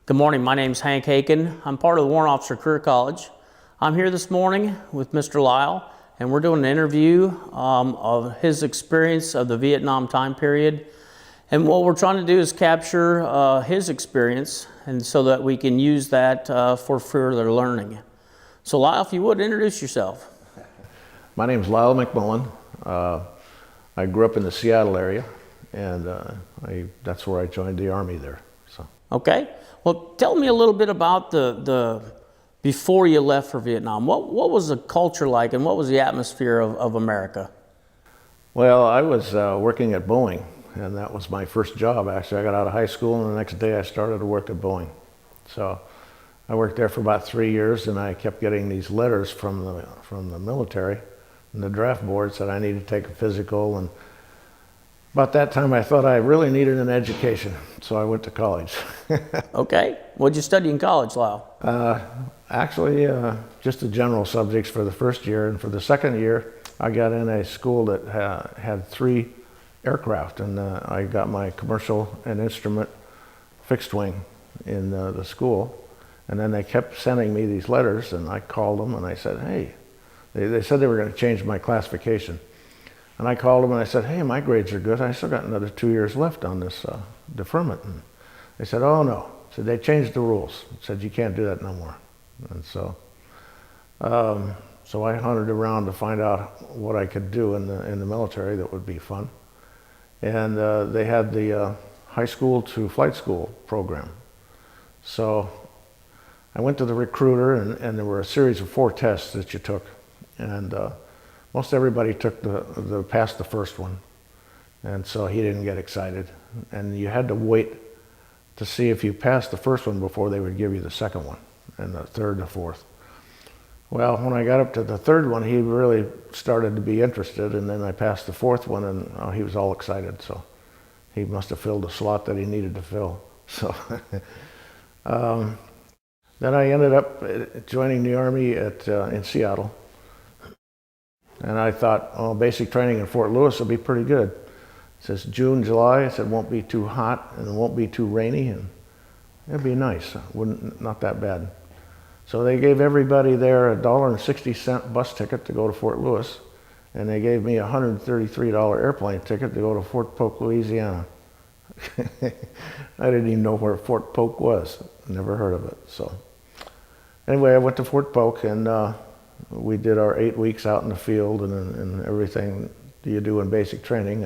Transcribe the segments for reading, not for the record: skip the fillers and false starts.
Good morning, my name is Hank Haken. I'm part of the Warrant Officer Career College. I'm here this morning with Mr. Lyle, and we're doing an interview of his experience of the Vietnam time period. And what we're trying to do is capture his experience, and so that we can use that for further learning. So Lyle, if you would, introduce yourself. My name is Lyle McMullen. I grew up in the Seattle area, and that's where I joined the Army there. So. Okay. Well, tell me a little bit about the before you left for Vietnam. What was the culture like, and what was the atmosphere of America? Well, I was working at Boeing, and that was my first job. Actually, I got out of high school, and the next day I started to work at Boeing. So I worked there for about 3 years, and I kept getting these letters from the military and the draft board said I needed to take a physical. And about that time, I thought I really needed an education, so I went to college. Okay. What'd you study in college, Lyle? Actually, just the general subjects for the first year, and for the second year, I got in a school that had 3 aircraft, and I got my commercial and instrument fixed wing in the school. And then they kept sending me these letters, and I called them, and I said, hey, they said they were going to change my classification. And I called them and I said, hey, my grades are good. I still got another 2 years left on this deferment. And they said, oh, no. So they changed the rules. Said, you can't do that no more. And so I hunted around to find out what I could do in the military that would be fun. And they had the high school to flight school program. So I went to the recruiter, and there were a series of 4 tests that you took. And most everybody took passed the first one, and so he didn't get excited. And you had to wait to see if you passed the first one before they would give you the second one, and the third and the fourth. Well, when I got up to the third one, he really started to be interested, and then I passed the fourth one, and he was all excited. So he must have filled the slot that he needed to fill. So then I ended up joining the Army in Seattle. And I thought, oh, basic training in Fort Lewis will be pretty good. It says June, July. It said it won't be too hot and it won't be too rainy, and it'd be nice. Not that bad. So they gave everybody there $1.60 bus ticket to go to Fort Lewis, and they gave me a $133 airplane ticket to go to Fort Polk, Louisiana. I didn't even know where Fort Polk was. Never heard of it. So anyway, I went to Fort Polk, and we did our 8 weeks out in the field and everything you do in basic training.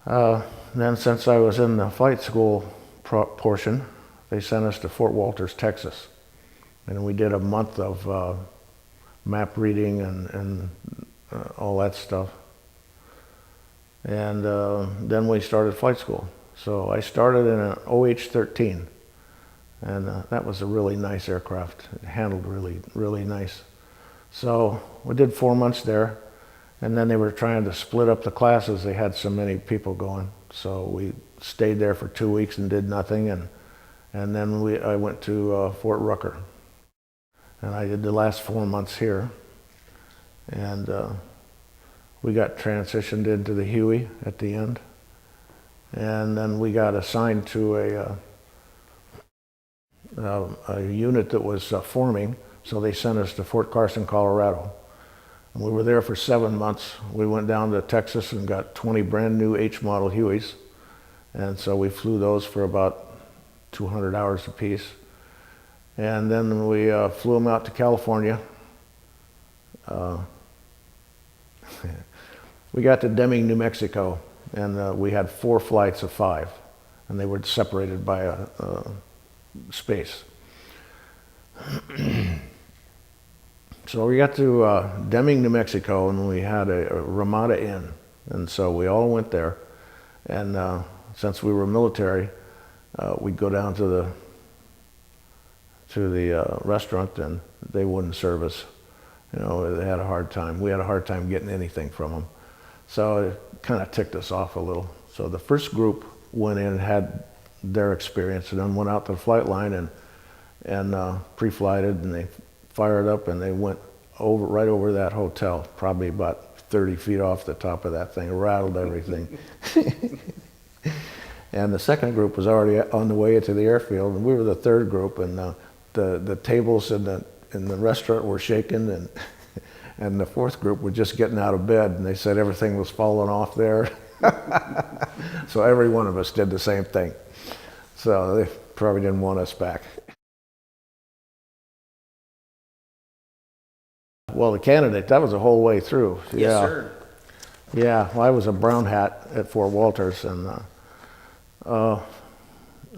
And then since I was in the flight school portion, they sent us to Fort Walters, Texas. And we did a month of map reading and all that stuff. And then we started flight school. So I started in an OH-13. And that was a really nice aircraft. It handled really, really nice. So we did 4 months there, and then they were trying to split up the classes. They had so many people going. So we stayed there for 2 weeks and did nothing, and then I went to Fort Rucker. And I did the last 4 months here. And we got transitioned into the Huey at the end. And then we got assigned to a unit that was forming, so they sent us to Fort Carson, Colorado. And we were there for 7 months. We went down to Texas and got 20 brand new H-model Hueys, and so we flew those for about 200 hours apiece. And then we flew them out to California. We got to Deming, New Mexico, and we had 4 flights of 5, and they were separated by a space. So we got to Deming, New Mexico, and we had a Ramada Inn, and so we all went there. And since we were military, we'd go down to the restaurant, and they wouldn't serve us. You know, they had a hard time. We had a hard time getting anything from them. So it kind of ticked us off a little. So the first group went in and had their experience, and then went out to the flight line and pre-flighted, and they fired up, and they went right over that hotel, probably about 30 feet off the top of that thing, rattled everything. And the second group was already on the way to the airfield, and we were the third group, and the tables in the restaurant were shaking, and and the fourth group were just getting out of bed, and they said everything was falling off there. So every one of us did the same thing. So they probably didn't want us back. Well, the candidate, that was the whole way through. Yes, sir. Yeah, well, I was a brown hat at Fort Walters, and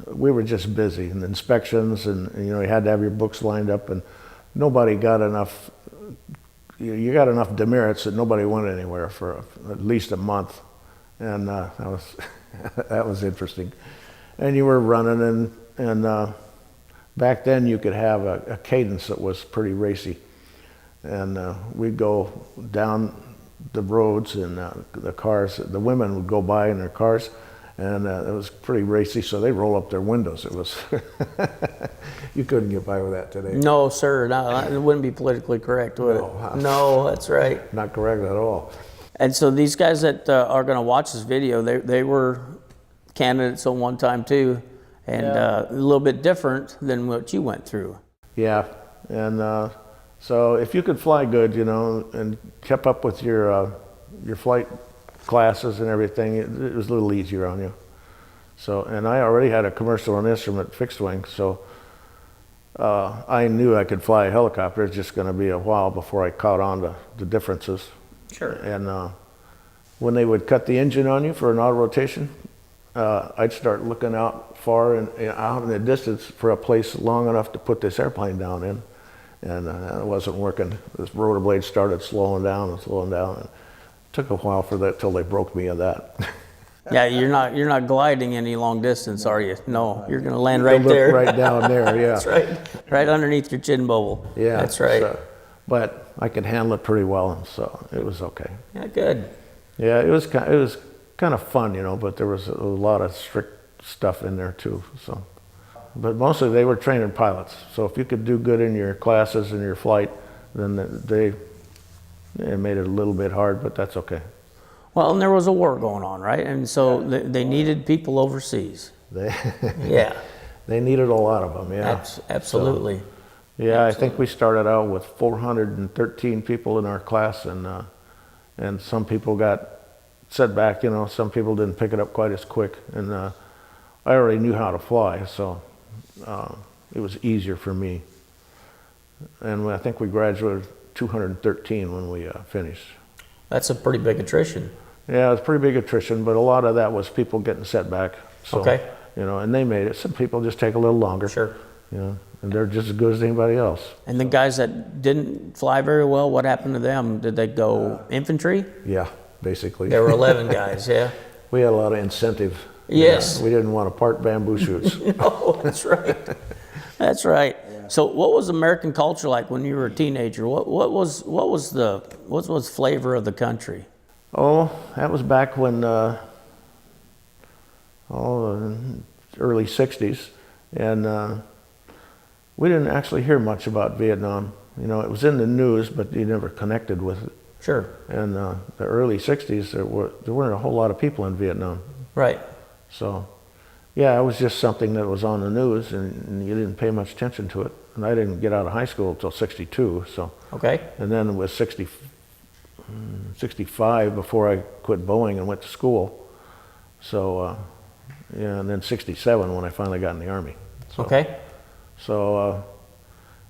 we were just busy, and inspections, and you had to have your books lined up, and nobody got enough. You got enough demerits that nobody went anywhere for at least a month, and that was that was interesting. And you were running, and back then you could have a cadence that was pretty racy, and we'd go down the roads, and the cars, the women would go by in their cars, and it was pretty racy, so they roll up their windows. It was you couldn't get by with that today. No, sir. No, it wouldn't be politically correct, would it? No, that's right. Not correct at all. And so these guys that are going to watch this video, they were candidates at one time too, and a little bit different than what you went through. Yeah, and so if you could fly good, and kept up with your flight classes and everything, it was a little easier on you. So, and I already had a commercial and instrument fixed wing, so I knew I could fly a helicopter. It's just going to be a while before I caught on to the differences. Sure. And when they would cut the engine on you for an auto rotation, I'd start looking out far and out in the distance for a place long enough to put this airplane down in, and it wasn't working. This rotor blade started slowing down and slowing down. And it took a while for that till they broke me of that. Yeah, you're not gliding any long distance, are you? No, you're going to land right there. Right down there, yeah. That's right. Right underneath your chin bubble. Yeah. That's right. So, but I could handle it pretty well, so it was okay. Yeah, good. Yeah, it was kind of fun, but there was a lot of strict stuff in there too. So, but mostly they were training pilots. So if you could do good in your classes and your flight, then it made it a little bit hard, but that's okay. Well, and there was a war going on, right? And so they needed people overseas. Yeah. They needed a lot of them, yeah. Absolutely. So, yeah, I think we started out with 413 people in our class, and some people got set back, some people didn't pick it up quite as quick, and I already knew how to fly, so it was easier for me. And I think we graduated 213 when we finished. That's a pretty big attrition. Yeah, it was pretty big attrition, but a lot of that was people getting set back. So, okay. And they made it. Some people just take a little longer. Sure. And they're just as good as anybody else. And the guys that didn't fly very well, what happened to them? Did they go infantry? Yeah, basically. There were 11 guys, yeah. We had a lot of incentive. Yes. We didn't want to part bamboo shoots. No, that's right. That's right. Yeah. So what was American culture like when you were a teenager? What was the flavor of the country? Oh, that was back when early 60s, and we didn't actually hear much about Vietnam. It was in the news, but you never connected with it. Sure. And the early 60s, there weren't a whole lot of people in Vietnam. Right. So, yeah, it was just something that was on the news, and you didn't pay much attention to it. And I didn't get out of high school until 62, so. Okay. And then it was 65 before I quit Boeing and went to school. So, and then 67 when I finally got in the Army. So, okay. So,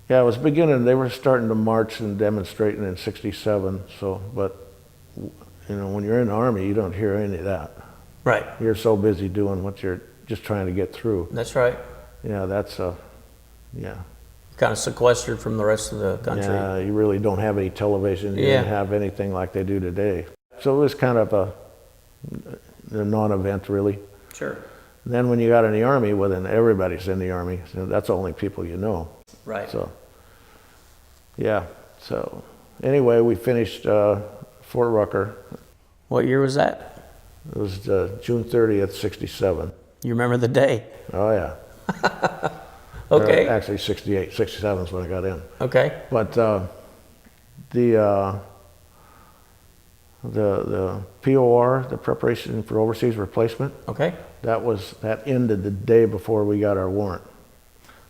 yeah, it was beginning. They were starting to march and demonstrating in 67. So, but, when you're in the Army, you don't hear any of that. Right. You're so busy doing what you're just trying to get through. That's right. Yeah, that's yeah. Kind of sequestered from the rest of the country. Yeah, you really don't have any television. You didn't have anything like they do today. So it was kind of a non-event, really. Sure. And then when you got in the Army, well, then everybody's in the Army. So that's the only people you know. Right. So, yeah. So anyway, we finished Fort Rucker. What year was that? It was June 30th, 67. You remember the day? Oh, yeah. Okay. Actually, 68. 67 is when I got in. Okay. But The POR, the preparation for overseas replacement, Okay. that ended the day before we got our warrant.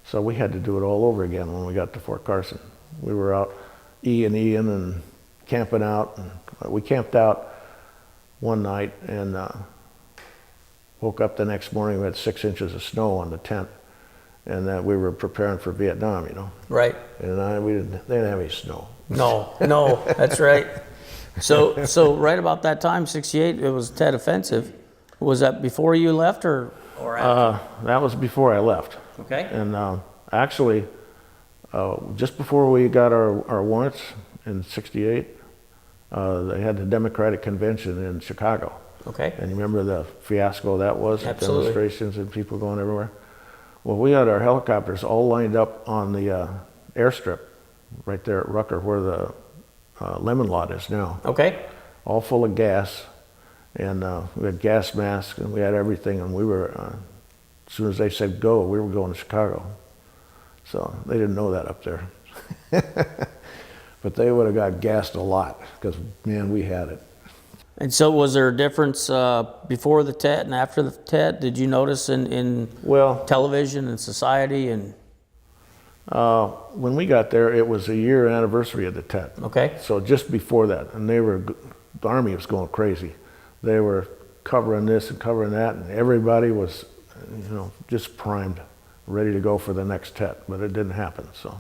So we had to do it all over again when we got to Fort Carson. We were out E&Eing and camping out. And we camped out one night and woke up the next morning. We had 6 inches of snow on the tent, and we were preparing for Vietnam, you know. Right. And they didn't have any snow. No, that's right. So right about that time, 68, it was Tet Offensive. Was that before you left or after? That was before I left. Okay. And actually, just before we got our warrants in 68, they had the Democratic Convention in Chicago. Okay. And you remember the fiasco that was? Absolutely. Demonstrations and people going everywhere. Well, we had our helicopters all lined up on the airstrip right there at Rucker where the lemon lot is now. Okay. All full of gas. And we had gas masks and we had everything. And we were, as soon as they said go, we were going to Chicago. So they didn't know that up there. But they would have got gassed a lot because, man, we had it. And so was there a difference before the Tet and after the Tet? Did you notice in Well, television and society and? when we got there, it was a year anniversary of the Tet. Okay. So just before that, and the Army was going crazy. They were covering this and covering that, and everybody was, you know, just primed, ready to go for the next Tet, but it didn't happen. So,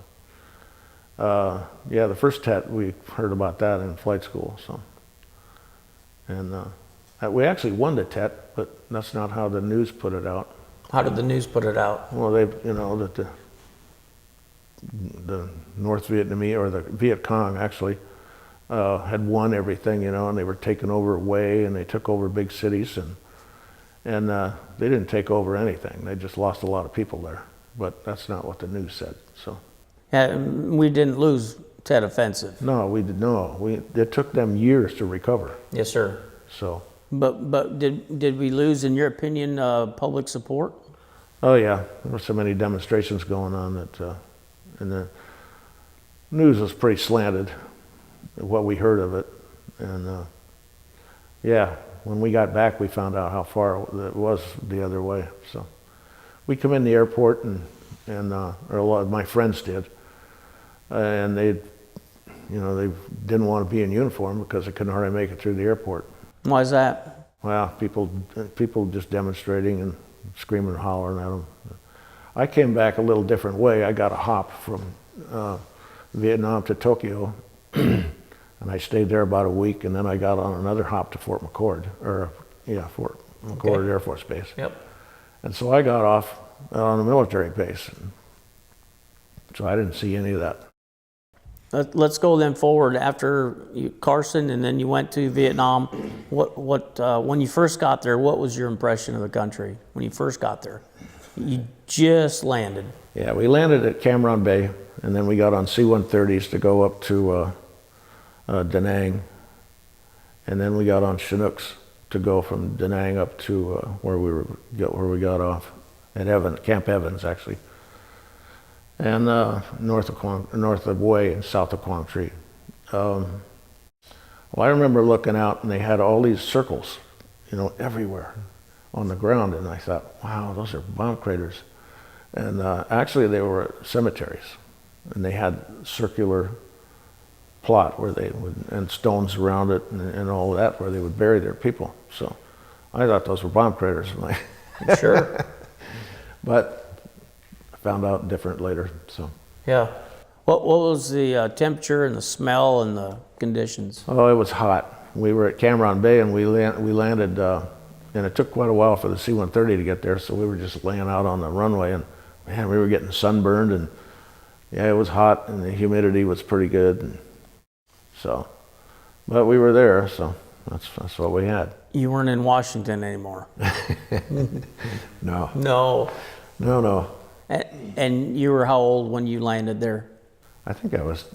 yeah, the first Tet, we heard about that in flight school. So, and we actually won the Tet, but that's not how the news put it out. How did the news put it out? Well, you know, that the North Vietnamese, or the Viet Cong actually, had won everything, you know, and they were taking over Hue, and they took over big cities, and they didn't take over anything. They just lost a lot of people there, but that's not what the news said. So, Yeah, we didn't lose Tet Offensive. no, we did no. It took them years to recover. Yes, sir. So, But did we lose, in your opinion, public support? oh yeah, there were so many demonstrations going on that, and the news was pretty slanted, what we heard of it, and yeah, when we got back, we found out how far it was the other way. So, we come in the airport, and or a lot of my friends did, and they didn't want to be in uniform because they couldn't hardly make it through the airport. Why is that? Well, people just demonstrating and screaming and hollering at them. I came back a little different way. I got a hop from Vietnam to Tokyo, and I stayed there about a week, and then I got on another hop to Fort McCord, Fort McCord Okay. Air Force Base. Yep. And so I got off on a military base, so I didn't see any of that. Let's go then forward after Carson, and then you went to Vietnam. When you first got there, what was your impression of the country when you first got there? You just landed. Yeah, we landed at Cam Ranh Bay, and then we got on C-130s to go up to Da Nang, and then we got on Chinooks to go from Da Nang up to where we got off at Camp Evans, actually, and north of Hue and south of Quang Tri. Well, I remember looking out, and they had all these circles, you know, everywhere on the ground, and I thought, wow, those are bomb craters. And actually, they were cemeteries, and they had circular plot where they would, and stones around it, and all that, where they would bury their people. So I thought those were bomb craters. Sure. But I found out different later. So Yeah. What was the temperature and the smell and the conditions? oh, it was hot. We were at Cam Ranh Bay, and we landed, and it took quite a while for the C-130 to get there. So we were just laying out on the runway, and man, we were getting sunburned, and yeah, it was hot, and the humidity was pretty good. And so, but we were there, so that's what we had. You weren't in Washington anymore. No. No. No. And you were how old when you landed there? I think I was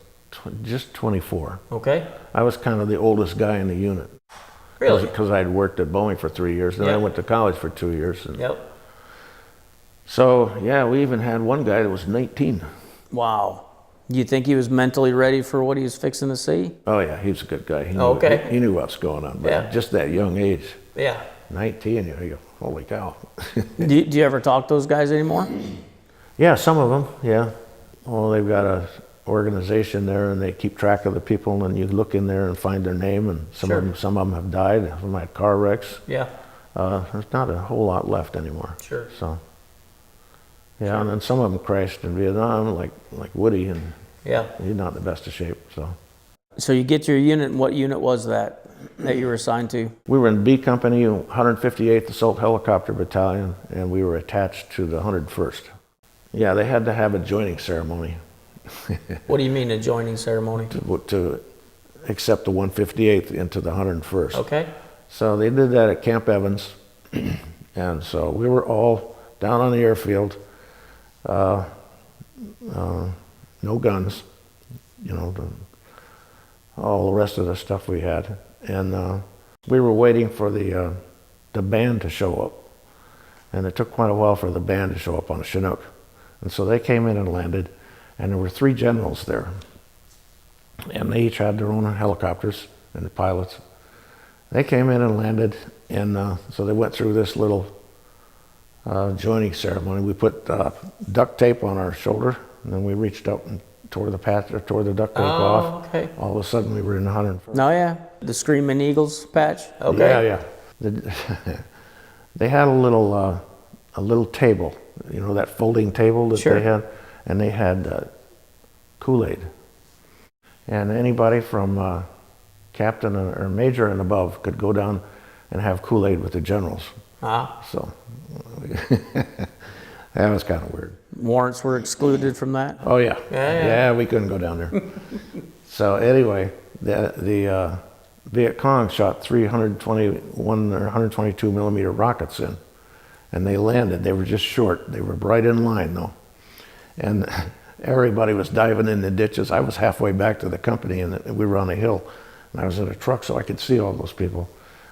just 24. Okay. I was kind of the oldest guy in the unit. Really? Because I had worked at Boeing for 3 years, and I Yep. went to college for 2 years. And Yep. so, yeah, we even had one guy that was 19. Wow. Do you think he was mentally ready for what he was fixing to see? Oh yeah, he was a good guy. He knew, Okay. he knew what's going on. But Yeah. just that young age, Yeah. 19, you go, holy cow. Do you ever talk to those guys anymore? Yeah, some of them, yeah. Well, they've got a organization there, and they keep track of the people, and you look in there and find their name, and some of them have died. Some of them had car wrecks. Yeah. There's not a whole lot left anymore. Sure. So, yeah, and then some of them crashed in Vietnam, like Woody, and Yeah. he's not in the best of shape. So you get your unit, and what unit was that you were assigned to? We were in B Company, 158th Assault Helicopter Battalion, and we were attached to the 101st. Yeah, they had to have a joining ceremony. What do you mean a joining ceremony? to accept the 158th into the 101st. Okay. So they did that at Camp Evans, and so we were all down on the airfield, no guns, you know, all the rest of the stuff we had, and we were waiting for the band to show up, and it took quite a while for the band to show up on a Chinook, and so they came in and landed, and there were 3 generals there, and they each had their own helicopters and the pilots. They came in and landed, and so they went through this little joining ceremony. We put duct tape on our shoulder, and then we reached up and tore the duct tape off. Okay. All of a sudden, we were in the 101st. No, yeah. The Screaming Eagles patch? Okay. Yeah. They had a little table, you know, that folding table that Sure. they had, and they had Kool-Aid. And anybody from captain or major and above could go down and have Kool-Aid with the generals. Ah. So that was kind of weird. Warrants were excluded from that? Oh yeah. Yeah. We couldn't go down there. So anyway, the Viet Cong shot 321 or 122 millimeter rockets in, and they landed. They were just short. They were right in line though, and everybody was diving in the ditches. I was halfway back to the company, and we were on a hill, and I was in a truck, so I could see all those people.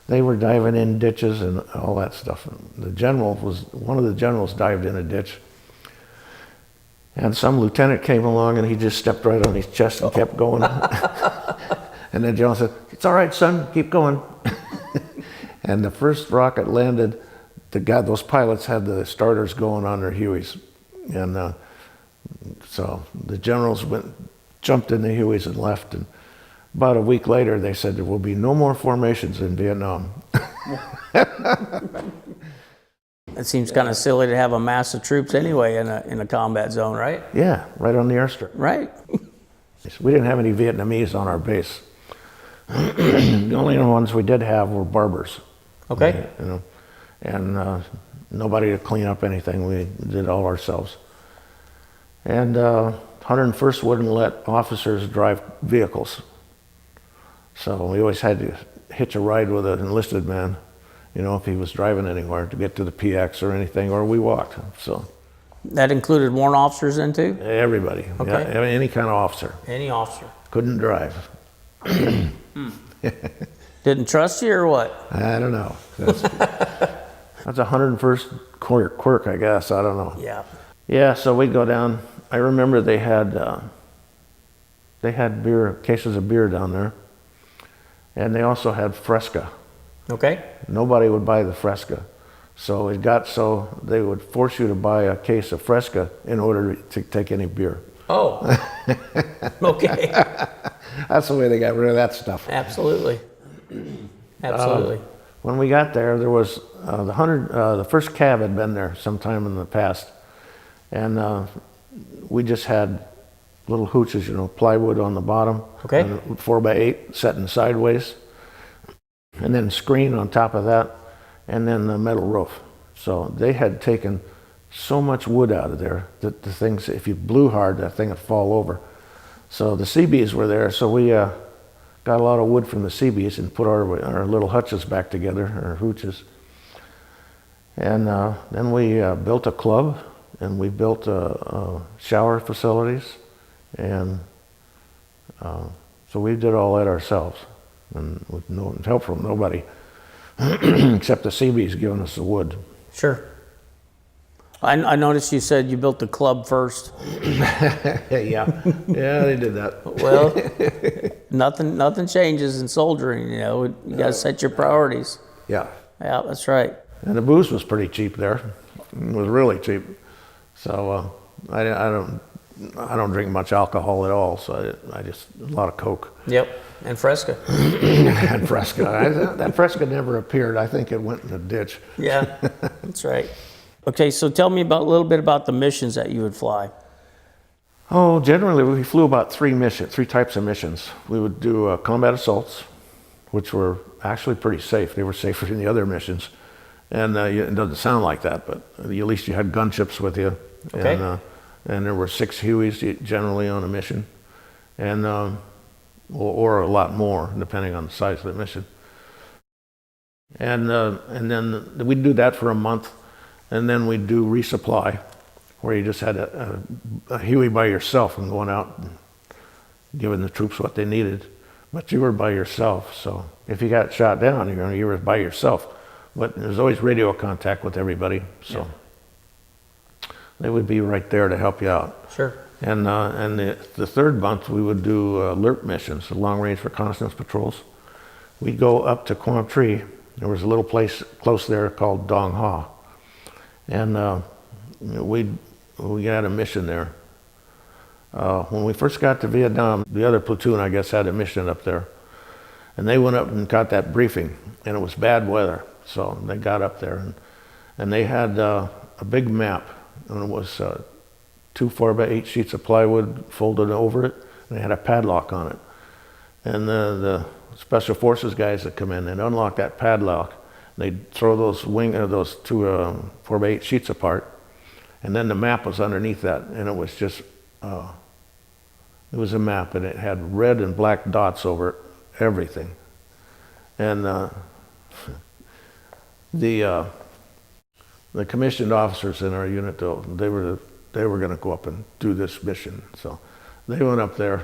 They were diving in ditches and all that stuff. One of the generals dived in a ditch, and some lieutenant came along, and he just stepped right on his chest and kept going. And the general said, "It's all right, son, keep going." And the first rocket landed. Those pilots had the starters going on their Hueys, and so the generals jumped in the Hueys and left. And about a week later, they said there will be no more formations in Vietnam. It seems kind of silly to have a mass of troops anyway in a combat zone, right? Yeah, right on the airstrip. Right. We didn't have any Vietnamese on our base. The only ones we did have were barbers. Okay. You know, and nobody to clean up anything. We did it all ourselves. And 101st wouldn't let officers drive vehicles. So we always had to hitch a ride with an enlisted man, you know, if he was driving anywhere to get to the PX or anything, or we walked. So That included warrant officers then too? everybody, Okay. yeah, any kind of officer, Any officer. couldn't drive. Didn't trust you or what? I don't know. That's 101st quirk, I guess. I don't know. Yeah. Yeah, so we'd go down. I remember they had cases of beer down there, and they also had Fresca. Okay. Nobody would buy the Fresca, so it got so they would force you to buy a case of Fresca in order to take any beer. Oh. Okay. That's the way they got rid of that stuff. Absolutely. Absolutely. When we got there, there was the first cab had been there sometime in the past, and we just had little hooches, you know, plywood on the bottom, Okay. and 4x8 setting sideways, and then screen on top of that, and then the metal roof. So they had taken so much wood out of there that the things, if you blew hard, that thing would fall over. So the CBs were there, so we got a lot of wood from the CBs and put our little hutches back together, our hooches. And then we built a club, and we built shower facilities, and so we did all that ourselves, and with no help from nobody, except the CBs giving us the wood. Sure. I noticed you said you built the club first. Yeah, they did that. Well, nothing changes in soldiering, you know. You got to set your priorities. Yeah, Yeah, that's right. and the booze was pretty cheap there. It was really cheap. So I don't drink much alcohol at all. So I just a lot of Coke. Yep, and Fresca. And Fresca. That Fresca never appeared. I think it went in the ditch. Yeah, that's right. Okay, so tell me a little bit about the missions that you would fly. Oh, generally we flew about three types of missions. We would do combat assaults, which were actually pretty safe. They were safer than the other missions. And it doesn't sound like that, but at least you had gunships with you. Okay. And there were 6 Hueys generally on a mission, and or a lot more, depending on the size of the mission. And then we'd do that for a month, and then we'd do resupply, where you just had a Huey by yourself and going out and giving the troops what they needed. But you were by yourself, so if you got shot down, you were by yourself. But there's always radio contact with everybody, so they would be right there to help you out. Sure. And the third month we would do alert missions, long-range reconnaissance patrols. We'd go up to Quang Tri. There was a little place close there called Dong Ha, and we had a mission there. When we first got to Vietnam, the other platoon, I guess, had a mission up there. And they went up and got that briefing, and it was bad weather. So they got up there, and they had a big map, and it was 2 4x8 sheets of plywood folded over it, and they had a padlock on it. And the special forces guys that come in, they'd unlock that padlock, they'd throw those 2 4x8 sheets apart, and then the map was underneath that, and it was just, it was a map, and it had red and black dots over everything. And the commissioned officers in our unit, though, they were going to go up and do this mission. So they went up there,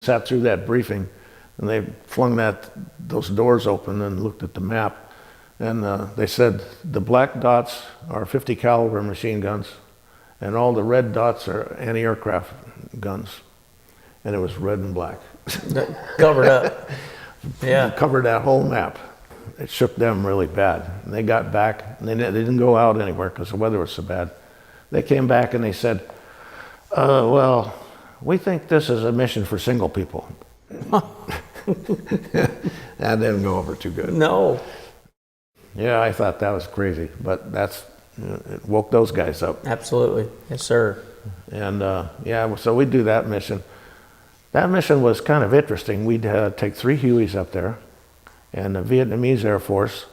sat through that briefing, and they flung those doors open and looked at the map. And they said the black dots are 50 caliber machine guns, and all the red dots are anti-aircraft guns. And it was red and black. Covered up. Yeah. Covered that whole map. It shook them really bad. And they got back, and they didn't go out anywhere because the weather was so bad. They came back and they said, well, we think this is a mission for single people. That didn't go over too good. No. Yeah, I thought that was crazy, but it woke those guys up. Absolutely. Yes, sir. And so we'd do that mission. That mission was kind of interesting. We'd take 3 Hueys up there, and the Vietnamese Air Force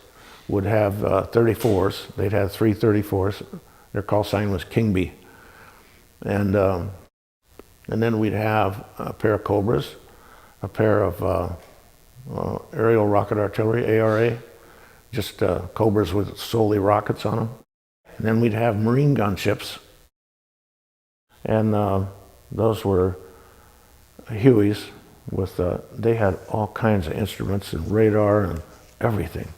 would have 34s. They'd have 3 34s. Their call sign was King Bee. And then we'd have a pair of Cobras, a pair of aerial rocket artillery, ARA, just Cobras with solely rockets on them. And then we'd have marine gunships, and those were Hueys with, they had all kinds of instruments and radar and everything.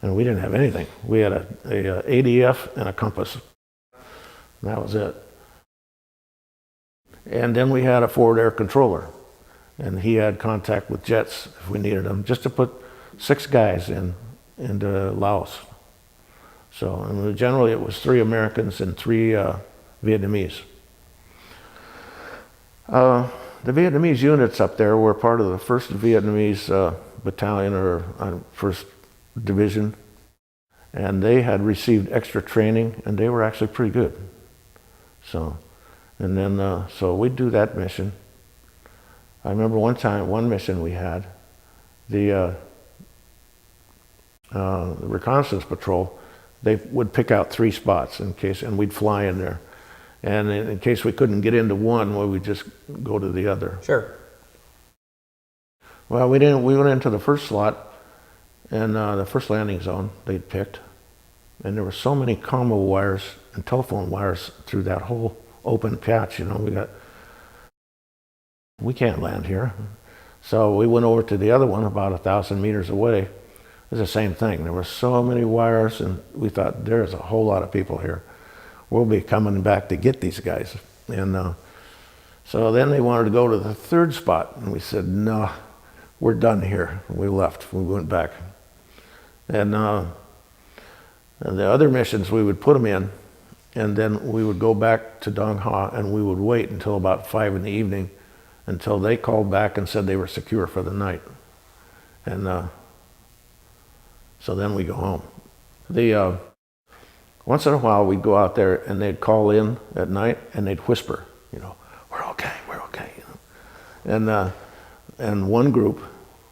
And we didn't have anything. We had a ADF and a compass. And that was it. And then we had a forward air controller, and he had contact with jets if we needed them, just to put 6 guys into Laos. So, and generally it was 3 Americans and 3 Vietnamese. The Vietnamese units up there were part of the 1st Vietnamese battalion or 1st division, and they had received extra training, and they were actually pretty good. So, and then so we'd do that mission. I remember one mission we had, the reconnaissance patrol. They would pick out 3 spots in case, and we'd fly in there. And in case we couldn't get into one, well, we'd just go to the other. Sure. Well, we went into the first slot, and the first landing zone they'd picked. And there were so many combo wires and telephone wires through that whole open patch, we can't land here. So we went over to the other one about 1,000 meters away. It was the same thing. There were so many wires, and we thought, there's a whole lot of people here. we'll be coming back to get these guys. And so then they wanted to go to the third spot, and we said, no, we're done here. We left. We went back. And the other missions, we would put them in, and then we would go back to Dong Ha, and we would wait until about 5 in the evening until they called back and said they were secure for the night. And so then we go home. Once in a while, we'd go out there, and they'd call in at night, and they'd whisper, we're okay, And one group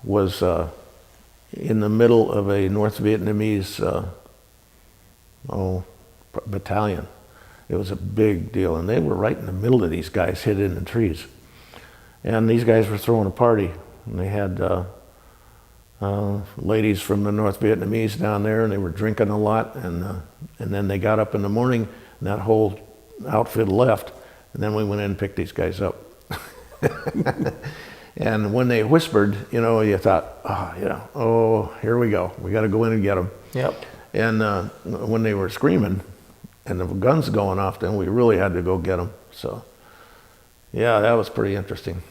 was in the middle of a North Vietnamese battalion. It was a big deal, and they were right in the middle of these guys hid in the trees. And these guys were throwing a party, and they had ladies from the North Vietnamese down there, and they were drinking a lot, and then they got up in the morning, and that whole outfit left, and then we went in and picked these guys up. And when they whispered, you thought, oh, here we go. We got to go in and get them. Yep. And when they were screaming and the guns going off, then we really had to go get them. So, yeah, that was pretty interesting.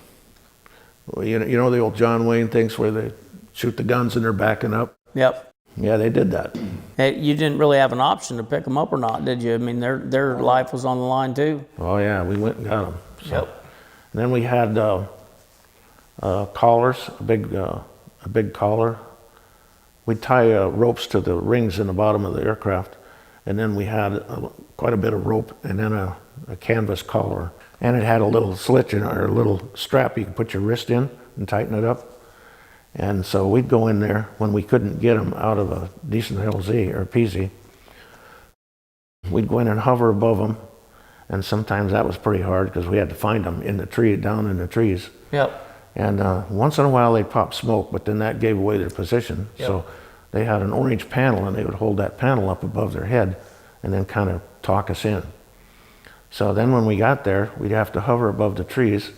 Well, you know the old John Wayne things where they shoot the guns and they're backing up? Yep. Yeah, they did that. Hey, you didn't really have an option to pick them up or not, did you? I mean, their life was on the line too. Oh, yeah, we went and got them. So. Yep. And then we had collars, a big collar. We'd tie ropes to the rings in the bottom of the aircraft, and then we had quite a bit of rope, and then a canvas collar. And it had a little slit or a little strap you could put your wrist in and tighten it up. And so we'd go in there when we couldn't get them out of a decent LZ or PZ. We'd go in and hover above them, and sometimes that was pretty hard because we had to find them in the tree, down in the trees. Yep. And once in a while they'd pop smoke, but then that gave away their position. Yep. So they had an orange panel, and they would hold that panel up above their head and then kind of talk us in. So then when we got there, we'd have to hover above the trees,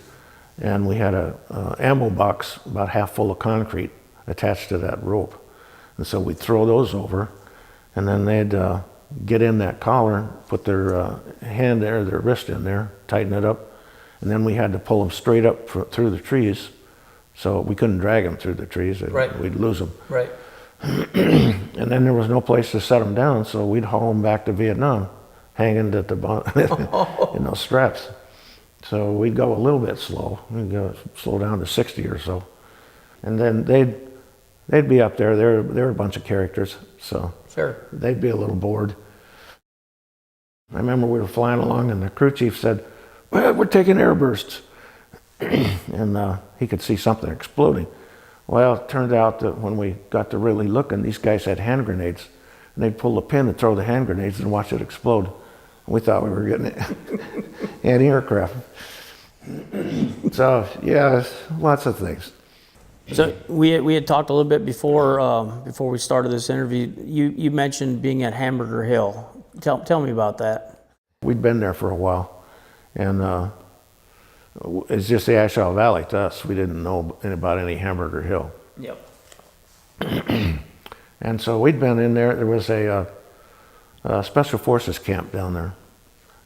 and we had a ammo box about half full of concrete attached to that rope. And so we'd throw those over, and then they'd get in that collar, put their hand there, their wrist in there, tighten it up, and then we had to pull them straight up through the trees, so we couldn't drag them through the trees. Right. We'd lose them. Right. And then there was no place to set them down, so we'd haul them back to Vietnam, hanging at the bottom in those straps. So we'd go a little bit slow. We'd go slow down to 60 or so, and then they'd be up there. They're a bunch of characters, so Sure. they'd be a little bored. I remember we were flying along, and the crew chief said, "Well, we're taking air bursts," and he could see something exploding. Well, it turned out that when we got to really looking, these guys had hand grenades, and they'd pull the pin and throw the hand grenades and watch it explode. We thought we were getting anti-aircraft. So yeah, lots of things. So we had talked a little bit before we started this interview. You mentioned being at Hamburger Hill. Tell me about that. We'd been there for a while, and it's just the Ashaw Valley to us. We didn't know about any Hamburger Hill. Yep. And so we'd been in there. There was a Special Forces camp down there.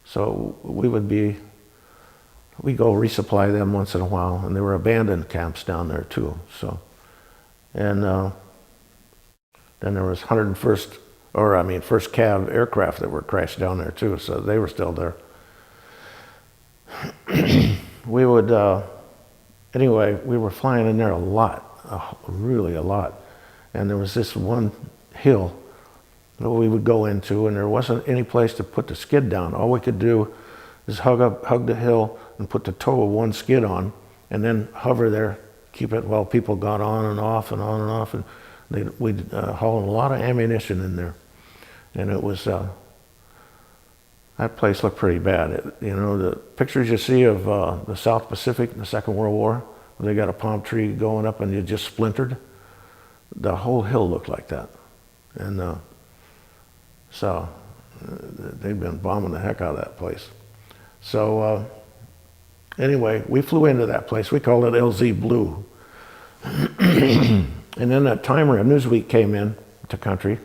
So we'd go resupply them once in a while, and there were abandoned camps down there too. So, and then there was 1st Cav aircraft that were crashed down there too. So they were still there. We would, anyway, we were flying in there a lot, really a lot. And there was this one hill that we would go into, and there wasn't any place to put the skid down. All we could do is hug the hill and put the toe of one skid on, and then hover there, keep it while people got on and off and on and off. And we'd haul a lot of ammunition in there. And it was, that place looked pretty bad. The pictures you see of the South Pacific in the Second World War, where they got a palm tree going up and it just splintered, the whole hill looked like that. And so they'd been bombing the heck out of that place. So anyway, we flew into that place. We called it LZ Blue. And then a Newsweek came in to country,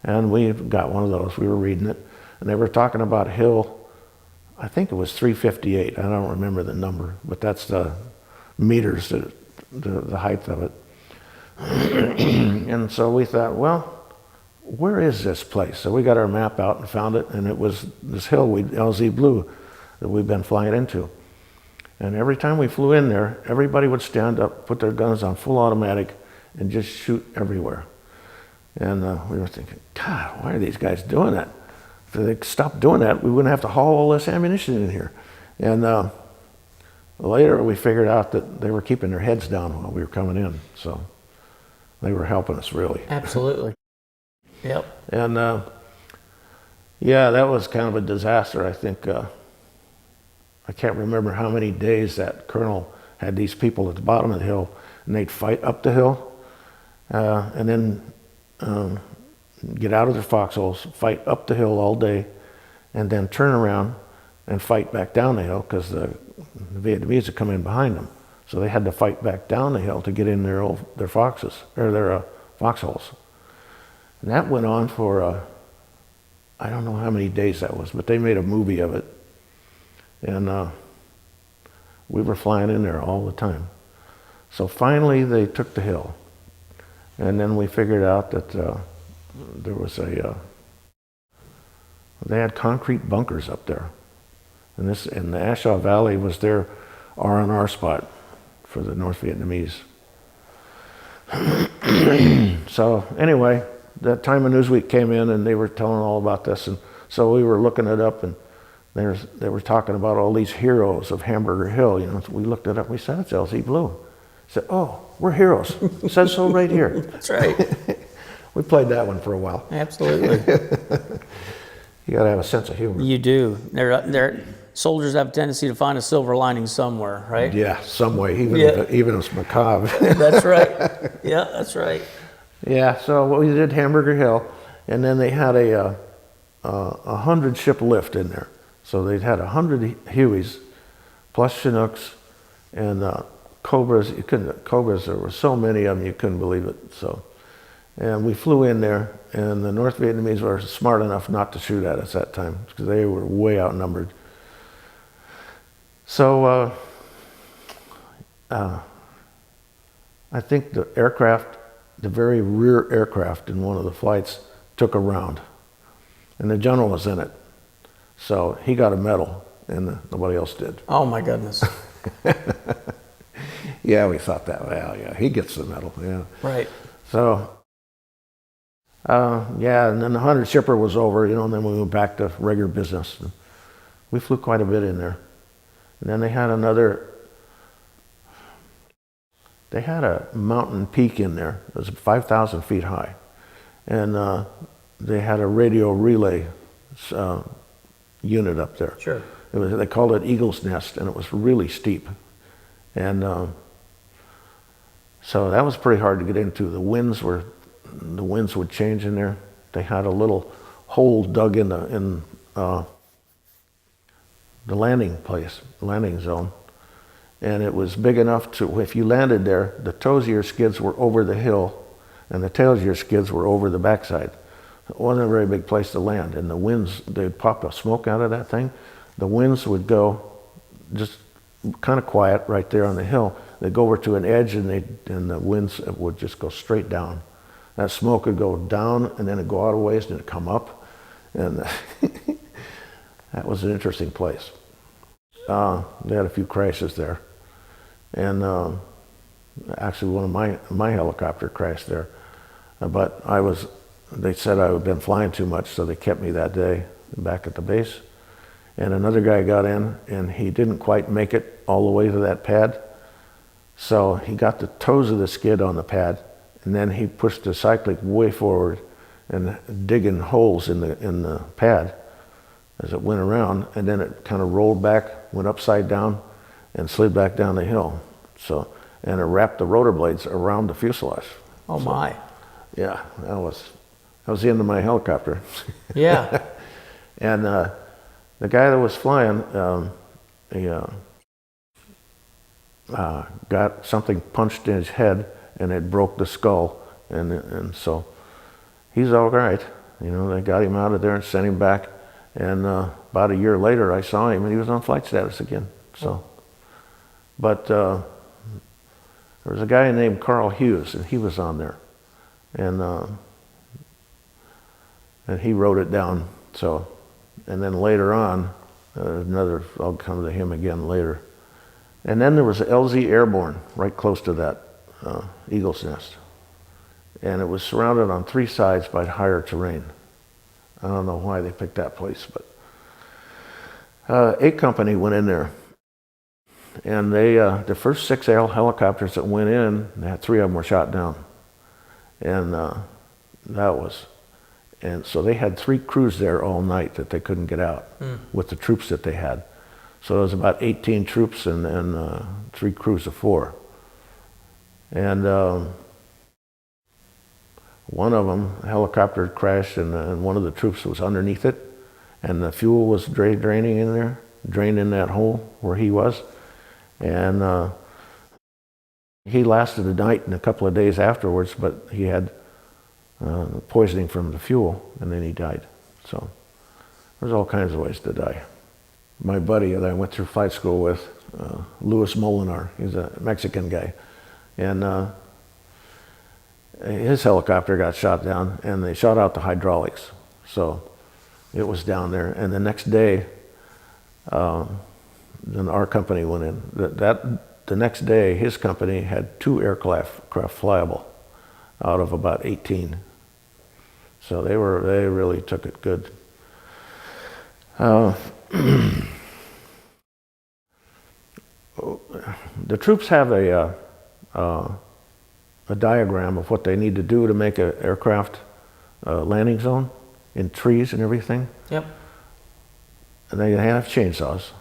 and we got one of those. We were reading it. and they were talking about hill, I think it was 358. I don't remember the number, but that's the meters, the height of it. And so we thought, well, where is this place? So we got our map out and found it, and it was this hill, LZ Blue, that we've been flying into. And every time we flew in there, everybody would stand up, put their guns on full automatic, and just shoot everywhere. And we were thinking, God, why are these guys doing that? If they stopped doing that, we wouldn't have to haul all this ammunition in here. And later we figured out that they were keeping their heads down while we were coming in. So they were helping us, really. Absolutely. Yep. And yeah, that was kind of a disaster. I think, I can't remember how many days that colonel had these people at the bottom of the hill, and they'd fight up the hill, and then get out of their foxholes, fight up the hill all day, and then turn around and fight back down the hill, because the Vietnamese had come in behind them. So they had to fight back down the hill to get in their foxes, or their foxholes. And that went on for, I don't know how many days that was, but they made a movie of it. And we were flying in there all the time. So finally they took the hill. And then we figured out that there was they had concrete bunkers up there. And the Ashaw Valley was their R&R spot for the North Vietnamese. So anyway, that time of Newsweek came in and they were telling all about this. And so we were looking it up, and they were talking about all these heroes of Hamburger Hill. You know, so we looked it up. We said, it's LZ Blue. I said, oh, we're heroes. It says so right here. That's right. We played that one for a while. Absolutely. You got to have a sense of humor. You do. Soldiers have a tendency to find a silver lining somewhere, right? Yeah, some way, even if it's macabre. That's right. Yeah, that's right. Yeah, so we did Hamburger Hill, and then they had a 100-ship lift in there. So they'd had 100 Hueys, plus Chinooks, and Cobras. Cobras, there were so many of them, you couldn't believe it. So, and we flew in there, and the North Vietnamese were smart enough not to shoot at us that time, because they were way outnumbered. So I think the aircraft, the very rear aircraft in one of the flights, took a round, and the general was in it. So he got a medal, and nobody else did. Oh my goodness. Yeah, we thought that. Well, yeah, he gets the medal. Yeah. Right. So, yeah, and then the 100 shipper was over, you know, and then we went back to regular business. We flew quite a bit in there. And then they had a mountain peak in there. It was 5,000 feet high. And they had a radio relay unit up there. Sure. They called it Eagle's Nest, and it was really steep. And so that was pretty hard to get into. The winds would change in there. They had a little hole dug in the landing zone. And it was big enough to, if you landed there, the toes of your skids were over the hill, and the tails of your skids were over the backside. It wasn't a very big place to land, and the winds, they'd pop a smoke out of that thing. The winds would go just kind of quiet right there on the hill. They'd go over to an edge, and the winds would just go straight down. That smoke would go down, and then it'd go out a ways, and it'd come up. And that was an interesting place. They had a few crashes there. And actually one of my helicopter crashed there. But they said I had been flying too much, so they kept me that day back at the base. And another guy got in, and he didn't quite make it all the way to that pad. So he got the toes of the skid on the pad, and then he pushed the cyclic way forward and digging holes in the pad as it went around, and then it kind of rolled back, went upside down, and slid back down the hill. So, and it wrapped the rotor blades around the fuselage. Oh my. Yeah, that was the end of my helicopter. Yeah. And the guy that was flying, he got something punched in his head, and it broke the skull, and so he's all right. You know, they got him out of there and sent him back, And about a year later, I saw him, and he was on flight status again. So, but there was a guy named Carl Hughes, and he was on there, and he wrote it down. So, and then later on, I'll come to him again later. And then there was LZ Airborne right close to that Eagle's Nest, and it was surrounded on 3 sides by higher terrain. I don't know why they picked that place, but A Company went in there, and they the first 6 helicopters that went in, they had 3 of them were shot down, and and so they had 3 crews there all night that they couldn't get out with the troops that they had. So it was about 18 troops and 3 crews of 4, and one of them, a helicopter crashed, and one of the troops was underneath it, and the fuel was draining in there, drained in that hole where he was, and he lasted a night and a couple of days afterwards, but he had poisoning from the fuel, and then he died. So there's all kinds of ways to die. My buddy that I went through flight school with, Louis Molinar, he's a Mexican guy, and his helicopter got shot down, and they shot out the hydraulics. So it was down there, and the next day, then our company went in. The next day, his company had 2 aircraft flyable out of about 18. So they really took it good. The troops have a diagram of what they need to do to make an aircraft landing zone in trees and everything. Yep. And they have chainsaws,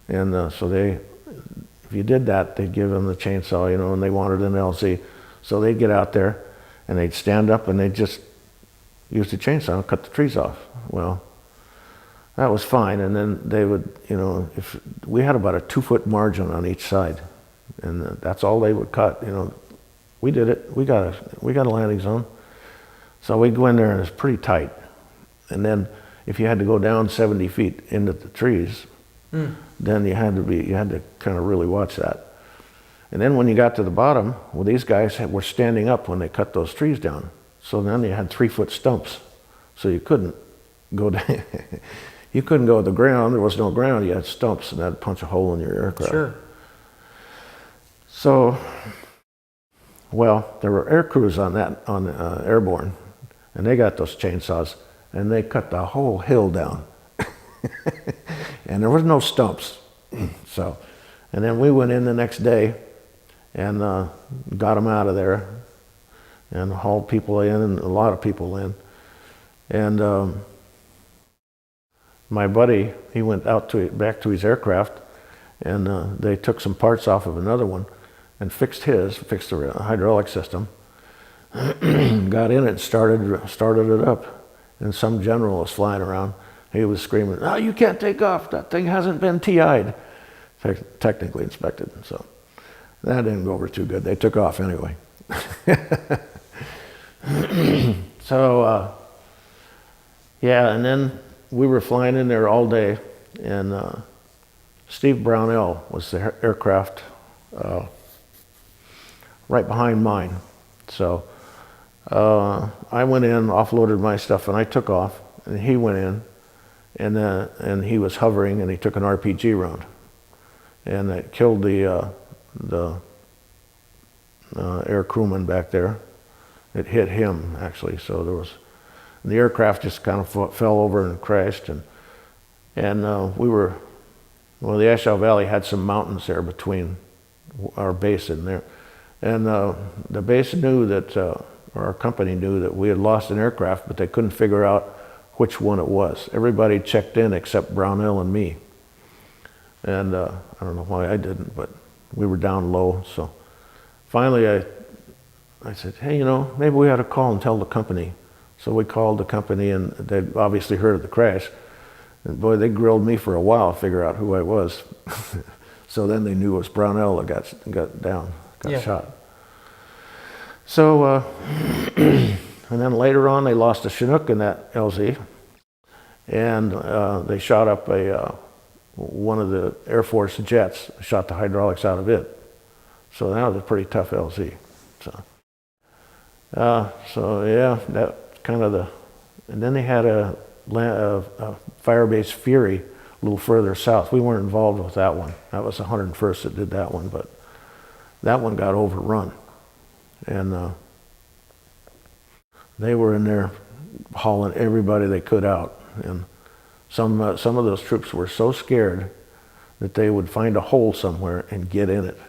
and so if you did that, they'd give them the chainsaw, and they wanted an LZ, so they'd get out there and they'd stand up and they'd just use the chainsaw and cut the trees off. Well, that was fine, and then they would, if we had about a 2-foot margin on each side, and that's all they would cut. We did it. We got a landing zone, so we'd go in there, and it's pretty tight. And then if you had to go down 70 feet into the trees, then you had to kind of really watch that. And then when you got to the bottom, well, these guys were standing up when they cut those trees down. So then you had 3-foot stumps, so you couldn't go down. You couldn't go to the ground. There was no ground. You had stumps, and that'd punch a hole in your aircraft. Sure. So, well, there were air crews on Airborne, and they got those chainsaws, and they cut the whole hill down. And there was no stumps. So, and then we went in the next day and got them out of there and hauled people in, and a lot of people in. And my buddy, he went back to his aircraft, and they took some parts off of another one and fixed the hydraulic system, got in it and started it up. And some general was flying around. He was screaming, "Oh, you can't take off. That thing hasn't been TI'd, technically inspected." So that didn't go over too good. They took off anyway. So, yeah, and then we were flying in there all day, and Steve Brownell was the aircraft right behind mine. So I went in, offloaded my stuff, and I took off, and he went in, and he was hovering, and he took an RPG round, and it killed the air crewman back there. It hit him, actually, so the aircraft just kind of fell over and crashed, and the Ashow Valley had some mountains there between our base and there, and the base knew that, or our company knew that we had lost an aircraft, but they couldn't figure out which one it was. Everybody checked in except Brownell and me, and I don't know why I didn't, but we were down low. So finally I said, "Hey, maybe we ought to call and tell the company." So we called the company, and they'd obviously heard of the crash. And boy, they grilled me for a while to figure out who I was. So then they knew it was Brownell that got shot. So, and then later on, they lost a Chinook in that LZ. and they shot up one of the Air Force jets, shot the hydraulics out of it. So that was a pretty tough LZ. So yeah, that kind of and then they had a Firebase Fury a little further south. We weren't involved with that one. That was the 101st that did that one, but that one got overrun. And they were in there hauling everybody they could out. And some of those troops were so scared that they would find a hole somewhere and get in it.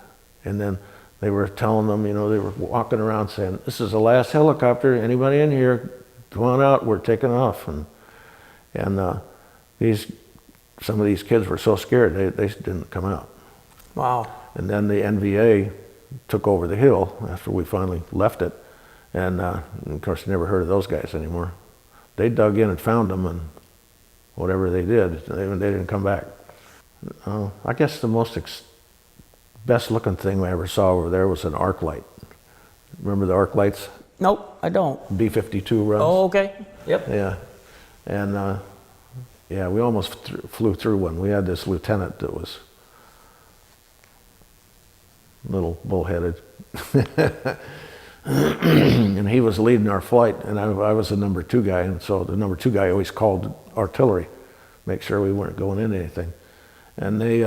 And then they were telling them, they were walking around saying, "This is the last helicopter. Anybody in here, come on out. We're taking off." And some of these kids were so scared they didn't come out. Wow. And then the NVA took over the hill after we finally left it. And of course, never heard of those guys anymore. They dug in and found them, and whatever they did, they didn't come back. I guess the best looking thing I ever saw over there was an arc light. Remember the arc lights? Nope, I don't. B-52 runs. Oh, okay. Yep. Yeah. And yeah, we almost flew through one. We had this lieutenant that was a little bullheaded. And he was leading our flight, and I was the number 2 guy, and so the number 2 guy always called artillery, make sure we weren't going into anything. And they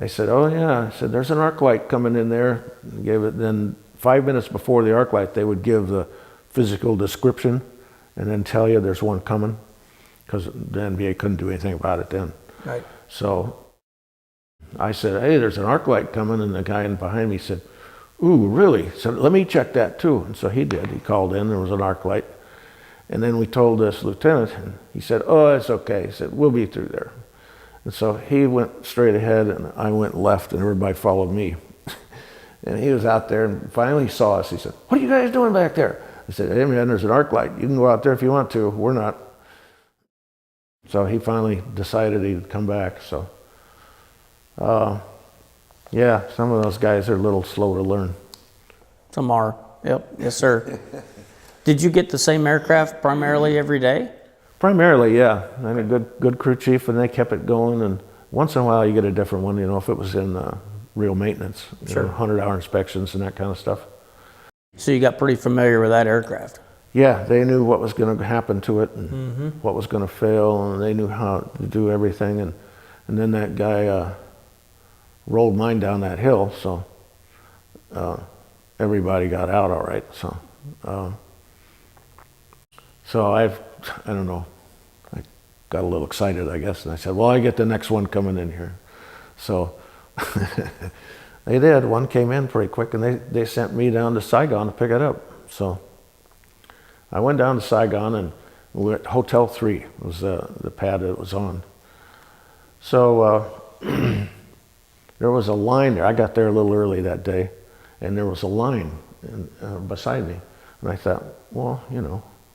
said, "Oh yeah," I said, "there's an arc light coming in there." And gave it. Then 5 minutes before the arc light, they would give the physical description, and then tell you there's one coming, because the NBA couldn't do anything about it then. Right. So I said, "Hey, there's an arc light coming," and the guy behind me said, "Ooh, really?" So let me check that too. And so he did. He called in. There was an arc light, and then we told this lieutenant, and he said, "Oh, it's okay." He said, "We'll be through there." And so he went straight ahead, and I went left, and everybody followed me. And he was out there, and finally he saw us. He said, "What are you guys doing back there?" I said, "Hey man, there's an arc light. You can go out there if you want to. We're not." So he finally decided he'd come back. So, yeah, some of those guys are a little slow to learn. Some are. Yep. Yes, sir. Did you get the same aircraft primarily every day? Primarily, yeah. I had a good crew chief, and they kept it going. And once in a while, you get a different one. If it was in real maintenance, sure, 100-hour inspections and that kind of stuff. So you got pretty familiar with that aircraft. Yeah, they knew what was going to happen to it and what was going to fail, and they knew how to do everything. And then that guy rolled mine down that hill, so everybody got out all right. So I don't know, I got a little excited, I guess, and I said, "Well, I get the next one coming in here." So they did. One came in pretty quick, and they sent me down to Saigon to pick it up. So I went down to Saigon, and we were at Hotel 3, was the pad it was on. So there was a line there. I got there a little early that day, and there was a line beside me. And I thought, well,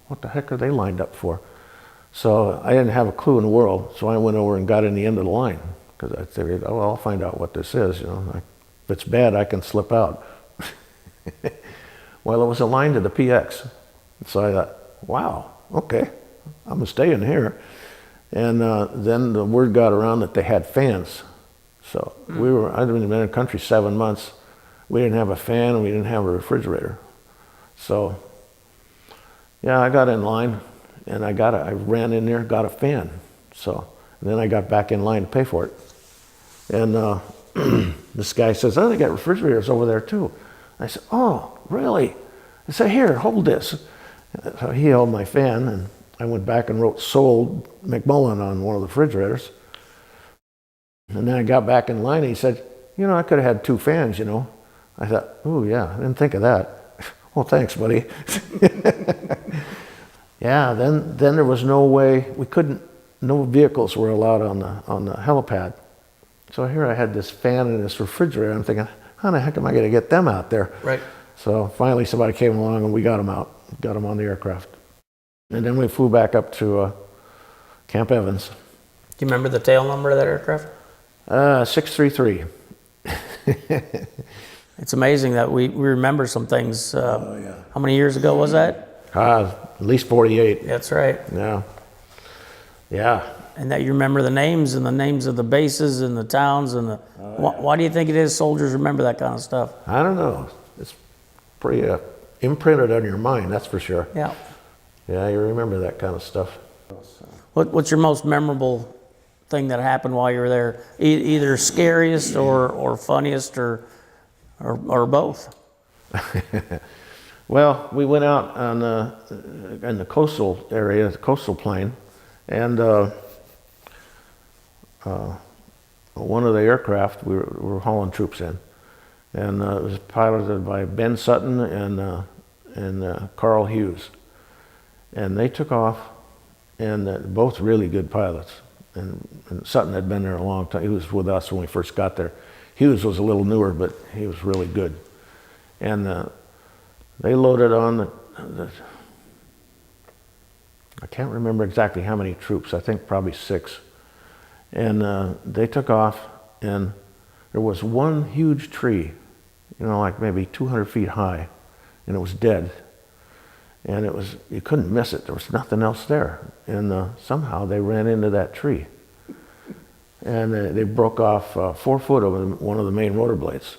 what the heck are they lined up for? So I didn't have a clue in the world, so I went over and got in the end of the line, because I figured, oh, well, I'll find out what this is. If it's bad, I can slip out. Well, it was a line to the PX. So I thought, wow, okay, I'm going to stay in here. And then the word got around that they had fans. So I'd been in the country 7 months. We didn't have a fan, and we didn't have a refrigerator. So yeah, I got in line, and I ran in there, got a fan. So and then I got back in line to pay for it. And this guy says, "Oh, they got refrigerators over there too." I said, "Oh, really?" I said, "Here, hold this." So he held my fan, and I went back and wrote "Sold McMullen" on one of the refrigerators. And then I got back in line, and he said, "I could have had 2 fans, I thought, "Oh yeah, I didn't think of that." "Well, thanks, buddy." Yeah, then there was no way, no vehicles were allowed on the helipad. So here I had this fan and this refrigerator. I'm thinking, how the heck am I going to get them out there? Right. So finally somebody came along, and we got them out, got them on the aircraft. And then we flew back up to Camp Evans. Do you remember the tail number of that aircraft? 633. It's amazing that we remember some things. Yeah. How many years ago was that? At least 48. That's right. Yeah. Yeah. And that you remember the names and the names of the bases and the towns and the. Why do you think it is soldiers remember that kind of stuff? I don't know. It's pretty imprinted on your mind, that's for sure. Yeah. Yeah, you remember that kind of stuff. What's your most memorable thing that happened while you were there? Either scariest or funniest or both? Well, we went out on in the coastal area, the coastal plain, and one of the aircraft we were hauling troops in, and it was piloted by Ben Sutton and Carl Hughes, and they took off, and both really good pilots. And Sutton had been there a long time. He was with us when we first got there. Hughes was a little newer, but he was really good. And they loaded on I can't remember exactly how many troops. I think probably 6. And they took off, and there was one huge tree, like maybe 200 feet high, and it was dead. And you couldn't miss it. There was nothing else there. And somehow they ran into that tree. And they broke off 4 foot of one of the main rotor blades.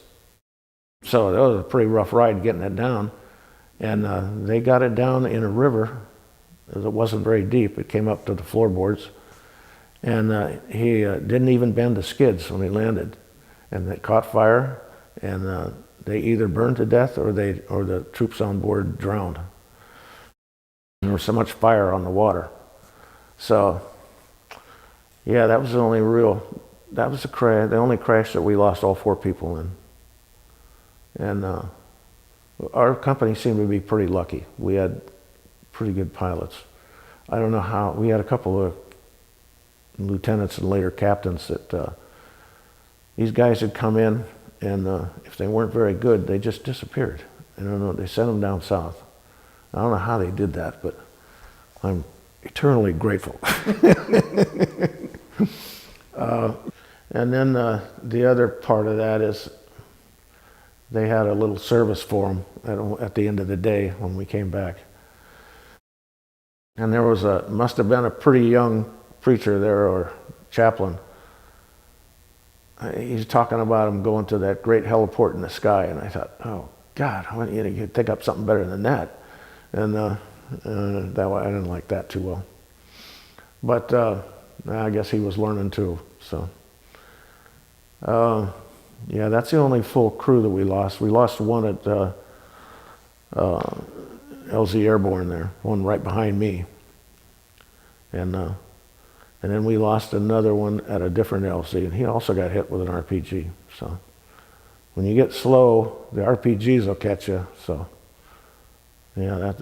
So that was a pretty rough ride getting it down. And they got it down in a river. It wasn't very deep. It came up to the floorboards. And he didn't even bend the skids when he landed. And it caught fire. And they either burned to death or the troops on board drowned. There was so much fire on the water. So, yeah, that was the only the only crash that we lost all 4 people in. And our company seemed to be pretty lucky. We had pretty good pilots. I don't know how, we had a couple of lieutenants and later captains that these guys had come in, and if they weren't very good, they just disappeared. I don't know, they sent them down south. I don't know how they did that, but I'm eternally grateful. And then the other part of that is they had a little service for them at the end of the day when we came back. And there was must have been a pretty young preacher there or chaplain. He's talking about him going to that great heliport in the sky, and I thought, oh God, you could think up something better than that. And that way I didn't like that too well. But I guess he was learning too. So yeah, that's the only full crew that we lost. We lost one at LZ Airborne there, one right behind me. And then we lost another one at a different LZ, and he also got hit with an RPG. So when you get slow, the RPGs will catch you. So yeah,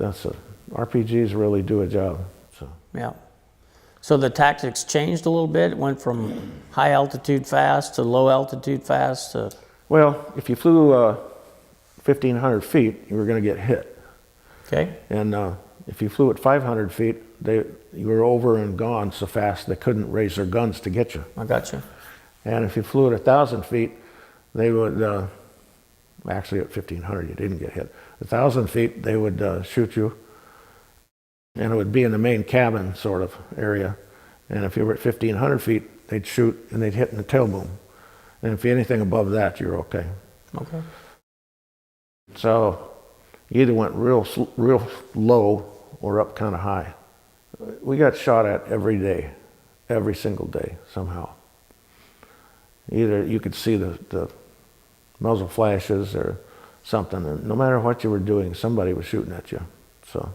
RPGs really do a job. So yeah. So the tactics changed a little bit. It went from high altitude fast to low altitude fast to. Well, if you flew 1,500 feet, you were going to get hit. Okay. And if you flew at 500 feet, you were over and gone so fast they couldn't raise their guns to get you. I got you. And if you flew at 1,000 feet, they would, actually at 1,500 you didn't get hit. 1,000 feet, they would shoot you, and it would be in the main cabin sort of area. And if you were at 1,500 feet, they'd shoot and they'd hit in the tail boom. And if you're anything above that, you're okay. Okay. So you either went real low or up kind of high. We got shot at every day, every single day somehow. Either you could see the muzzle flashes or something, and no matter what you were doing, somebody was shooting at you. So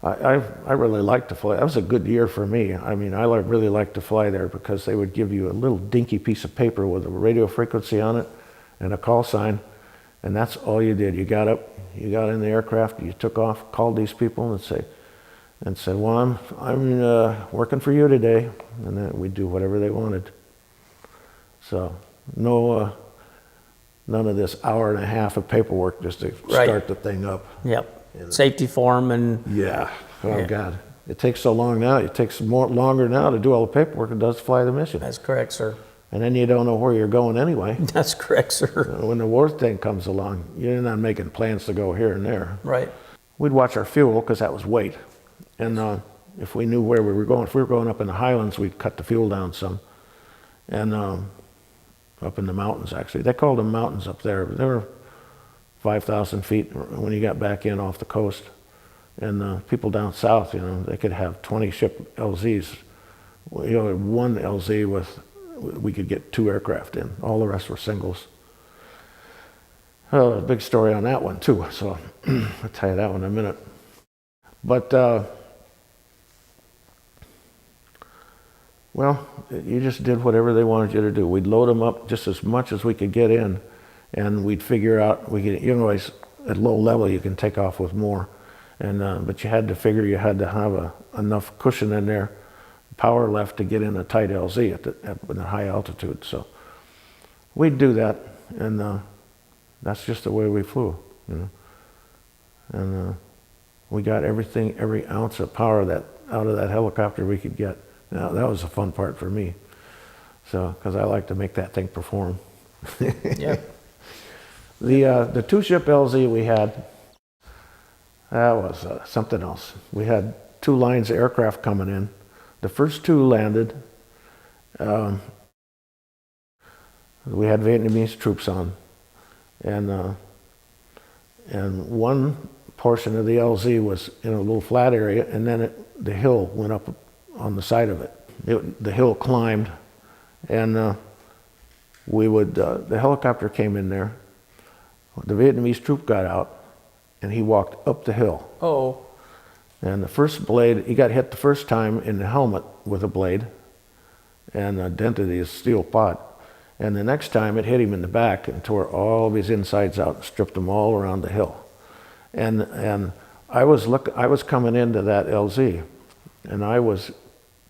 I really liked to fly. That was a good year for me. I mean, I really liked to fly there because they would give you a little dinky piece of paper with a radio frequency on it and a call sign, and that's all you did. You got up, you got in the aircraft, you took off, called these people and said, well, I'm working for you today, and then we'd do whatever they wanted. So none of this hour and a half of paperwork just to start the thing up. Yep. Safety form and. Yeah. Oh, God. It takes so long now. It takes longer now to do all the paperwork than it does to fly the mission. That's correct, sir. And then you don't know where you're going anyway. That's correct, sir. When the war thing comes along, you're not making plans to go here and there. Right. We'd watch our fuel because that was weight. And if we knew where we were going. If we were going up in the highlands, we'd cut the fuel down some. And up in the mountains, actually. They called them mountains up there. They were 5,000 feet when you got back in off the coast. And people down south, you know, they could have 20 ship LZs. You know, one LZ we could get 2 aircraft in. All the rest were singles. Oh, a big story on that one too, so I'll tell you that one in a minute. But, well, you just did whatever they wanted you to do. We'd load them up just as much as we could get in, and we'd figure out, you know, always at low level you can take off with more. And but you had to figure you had to have enough cushion in there, power left to get in a tight LZ at a high altitude. So we'd do that, and that's just the way we flew, you know. And we got everything, every ounce of power out of that helicopter we could get. Now that was the fun part for me. So, because I like to make that thing perform. Yep. The 2-ship LZ we had, that was something else. We had 2 lines of aircraft coming in. The first 2 landed. We had Vietnamese troops on, and one portion of the LZ was in a little flat area, and then the hill went up on the side of it. The hill climbed, and the helicopter came in there. The Vietnamese troop got out, and he walked up the hill. Oh. And the first blade, he got hit the first time in the helmet with a blade and dented his steel pot. And the next time it hit him in the back and tore all of his insides out and stripped them all around the hill. And I was coming into that LZ, and I was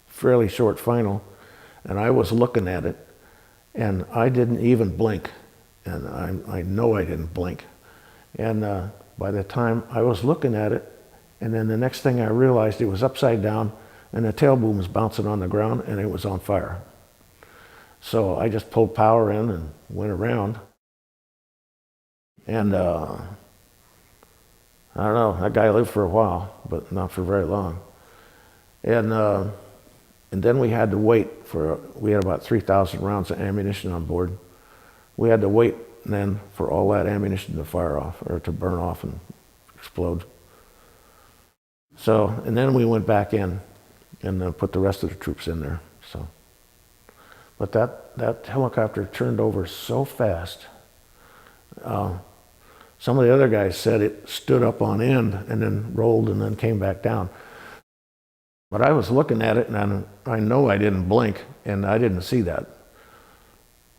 fairly short final, and I was looking at it, and I didn't even blink. And I know I didn't blink. And by the time I was looking at it, and then the next thing I realized, it was upside down, and the tail boom was bouncing on the ground, and it was on fire. So I just pulled power in and went around. And I don't know, that guy lived for a while, but not for very long. And then we had to wait we had about 3,000 rounds of ammunition on board. We had to wait then for all that ammunition to fire off, or to burn off and explode. So, and then we went back in and put the rest of the troops in there. So, but that helicopter turned over so fast. Some of the other guys said it stood up on end and then rolled and then came back down. But I was looking at it, and I know I didn't blink, and I didn't see that.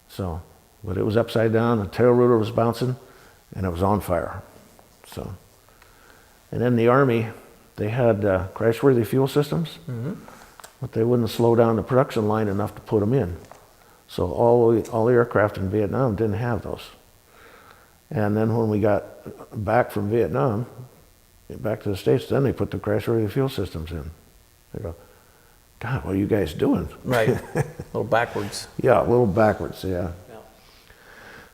So, but it was upside down, the tail rotor was bouncing, and it was on fire. So, and in the Army, they had crash-worthy fuel systems, but they wouldn't slow down the production line enough to put them in. So all the aircraft in Vietnam didn't have those. And then when we got back from Vietnam, back to the States, then they put the crash-worthy fuel systems in. They go, God, what are you guys doing? Right. A little backwards. Yeah, a little backwards, yeah.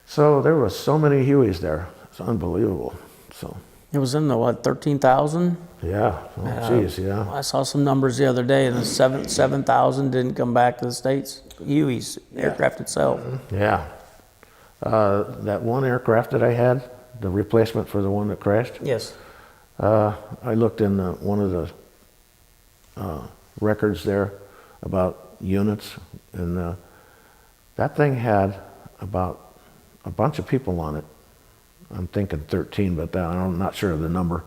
So there were so many Hueys there. It's unbelievable. So It was in the, what, 13,000? yeah, oh, geez, yeah. I saw some numbers the other day, and the 7,000 didn't come back to the States. Huey's aircraft itself. Yeah. That one aircraft that I had, the replacement for the one that crashed, Yes. I looked in one of the records there about units, and that thing had about a bunch of people on it. I'm thinking 13, but I'm not sure of the number.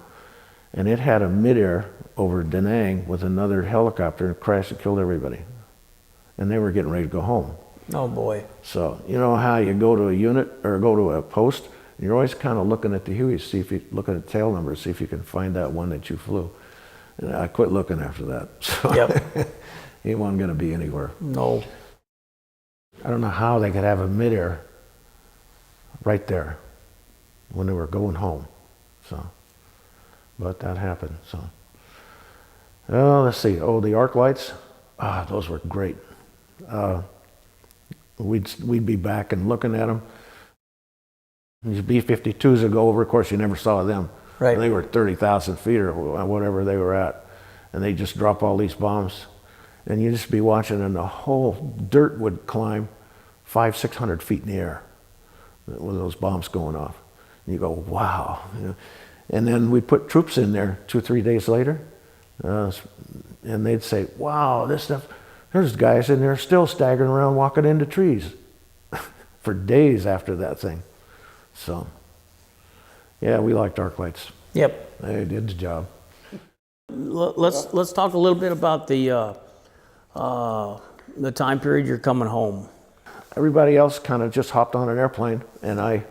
And it had a midair over Da Nang with another helicopter and crashed and killed everybody. And they were getting ready to go home. Oh boy. So you know how you go to a unit or go to a post, and you're always kind of looking at the Hueys, see if you look at the tail numbers, see if you can find that one that you flew. And I quit looking after that. So Yep. he wasn't going to be anywhere. No. I don't know how they could have a midair right there when they were going home. So, but that happened. So, let's see. Oh, the arc lights. Those were great. We'd be back and looking at them. These B-52s would go over. Of course, you never saw them. Right. They were 30,000 feet or whatever they were at. and they just drop all these bombs, and you just be watching, and the whole dirt would climb 500-600 feet in the air with those bombs going off. And you go, wow. You know? And then we'd put troops in there 2 or 3 days later, and they'd say, wow, this stuff, there's guys in there still staggering around walking into trees for days after that thing. So, yeah, we liked arc lights. Yep. They did the job. Let's talk a little bit about the time period you're coming home. Everybody else kind of just hopped on an airplane, and I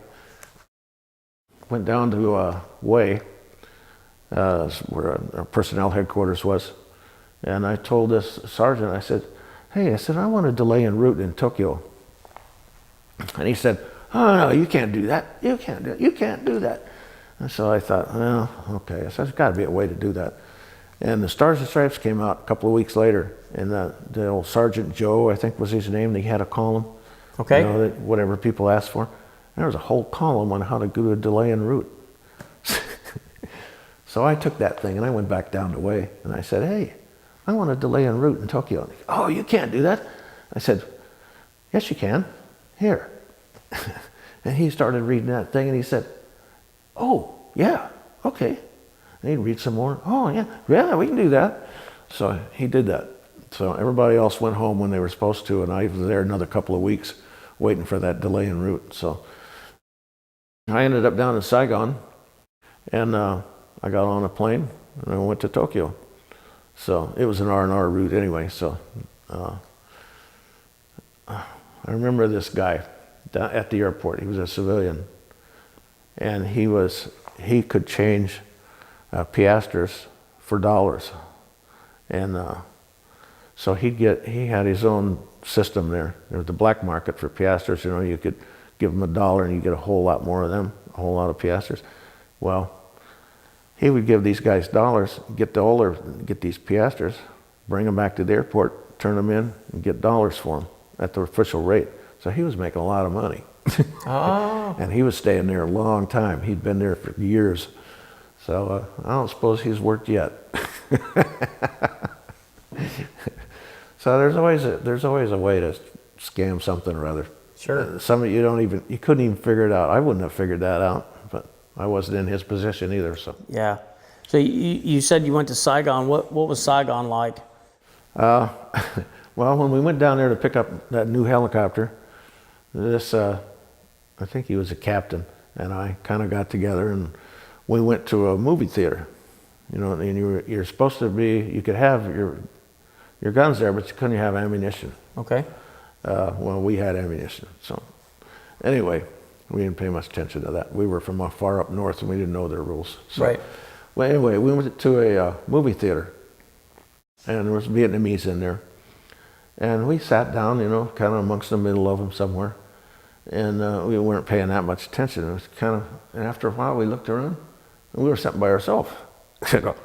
went down to Way, where our personnel headquarters was, and I told this sergeant, I said, hey, I said, I want a delay en route in Tokyo. And he said, oh, no, you can't do that. You can't do it. You can't do that. And so I thought, well, okay. I said, there's got to be a way to do that. And the Stars and Stripes came out a couple of weeks later, and the old Sergeant Joe, I think was his name, he had a column. Okay. You know, that whatever people asked for. And there was a whole column on how to do a delay en route. So I took that thing and I went back down to Way, and I said, hey, I want a delay en route in Tokyo. And he, oh, you can't do that. I said, yes, you can. Here. And he started reading that thing, and he said, oh, yeah, okay. And he'd read some more. Oh, yeah, we can do that. So he did that. So everybody else went home when they were supposed to, and I was there another couple of weeks waiting for that delay en route. So I ended up down in Saigon, and I got on a plane, and I went to Tokyo. So it was an R&R route anyway. So I remember this guy down at the airport. He was a civilian, and he could change piastres for dollars, and so he had his own system there. There was the black market for piastres. You know, you could give him $1 and you get a whole lot more of them, a whole lot of piastres. Well, he would give these guys dollars, get these piastres, bring them back to the airport, turn them in, and get dollars for them at the official rate. So he was making a lot of money. Oh. And he was staying there a long time. He'd been there for years. So I don't suppose he's worked yet. So there's always a way to scam something or other. Sure. Some of you couldn't even figure it out. I wouldn't have figured that out, but I wasn't in his position either. So Yeah. So you said you went to Saigon. What was Saigon like? well, when we went down there to pick up that new helicopter, this I think he was a captain, and I kind of got together, and we went to a movie theater. You know, and you're supposed to be, you could have your guns there, but you couldn't have ammunition. Okay. Well, we had ammunition. So anyway, we didn't pay much attention to that. We were from far up north, and we didn't know their rules. So, right. Well, anyway, we went to a movie theater, and there was Vietnamese in there. And we sat down, you know, kind of amongst the middle of them somewhere. And we weren't paying that much attention. It was and after a while we looked around, and we were sitting by ourselves. I go,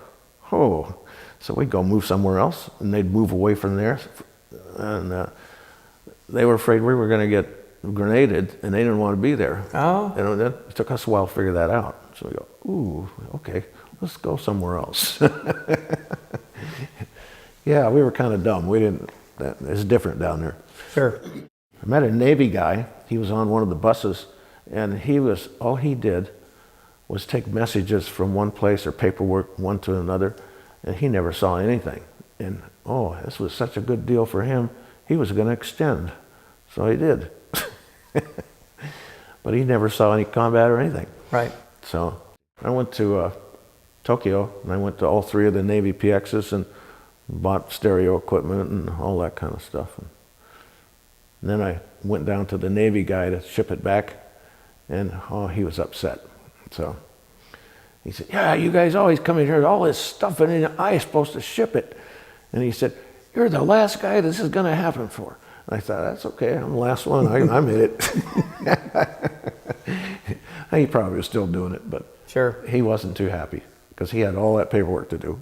oh. So we'd go move somewhere else, and they'd move away from there. And they were afraid we were going to get grenaded, and they didn't want to be there. Oh. And it took us a while to figure that out. So we go, ooh, okay, let's go somewhere else. Yeah, we were kind of dumb. It's different down there. Sure. I met a Navy guy. He was on one of the buses, and all he did was take messages from one place or paperwork one to another, and he never saw anything. And this was such a good deal for him. He was going to extend, so he did. But he never saw any combat or anything. Right. So I went to Tokyo, and I went to all 3 of the Navy PXs and bought stereo equipment and all that kind of stuff. And then I went down to the Navy guy to ship it back, and he was upset. So he said, yeah, you guys always come in here with all this stuff, and I'm supposed to ship it. And he said, you're the last guy this is going to happen for. And I thought, that's okay, I'm the last one, I made it. He probably was still doing it, but sure, he wasn't too happy because he had all that paperwork to do.